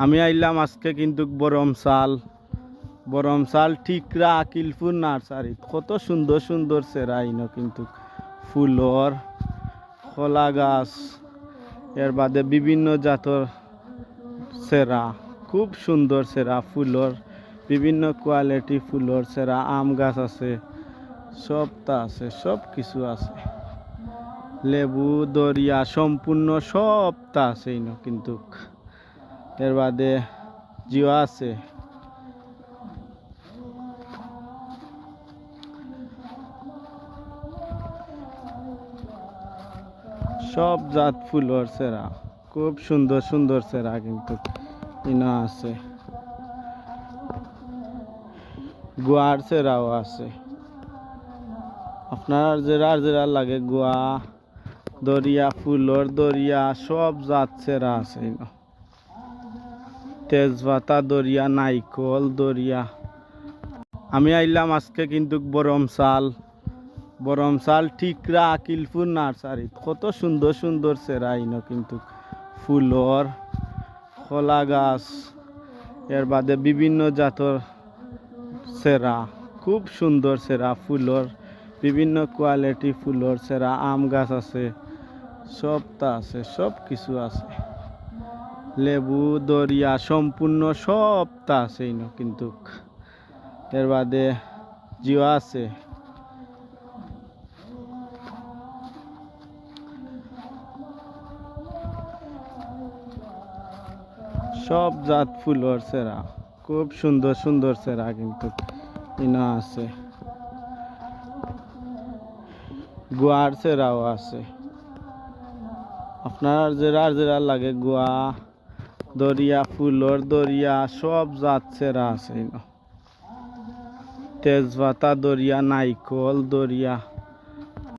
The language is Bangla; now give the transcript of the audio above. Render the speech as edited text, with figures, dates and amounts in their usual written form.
আমি আইলাম আজকে কিন্তু বরমসাল ঠিকরা আকিলপুর নার্সারি। কত সুন্দর সুন্দর সেরা আইনো কিন্তু ফুলর কলা গাছ, এর বাদে বিভিন্ন জাতর সেরা, খুব সুন্দর সেরা ফুলর, বিভিন্ন কোয়ালিটি ফুলর সেরা আম গাছ আছে, সবটা আছে, সব কিছু আছে, লেবু দরিয়া সম্পূর্ণ সবটা আছে ইনো কিন্তু। এর বাদে জিও আছে, সব জাত ফুলর সেরা, খুব সুন্দর সুন্দর সেরা কিন্তু ইনো আছে। গুয়ার সেরাও আছে, আপনার যেরা লাগে গুয়া দরিয়া ফুলর দরিয়া সব জাত সেরা আছে ইনো। তেজপাতা দরিয়া, নাইকল দরিয়া। আমি আইলাম আজকে কিন্তু বরমসাল ঠিকরা আকিলপুর নার্সারি। কত সুন্দর সুন্দর সেরা আইনো কিন্তু ফুলর কলা গাছ, এর বাদে বিভিন্ন জাতর সেরা, খুব সুন্দর সেরা ফুলর, বিভিন্ন কোয়ালিটি ফুলর সেরা আম গাছ আছে, সবটা আছে, সব কিছু আছে, লেবু দরিয়া সম্পূর্ণ সবটা আছে ইনো কিন্তু। এর বাদে জিও আছে, সব জাত ফুলর সেরা, খুব সুন্দর সুন্দর সেরা কিন্তু ইনো আছে। গুয়ার সেরাও আছে, আপনার যেরা লাগে গুয়া দরিয়া ফুলর দরিয়া সব জাত সেরা আছে ইনো। তেজপাতা দরিয়া, নাইকল দরিয়া।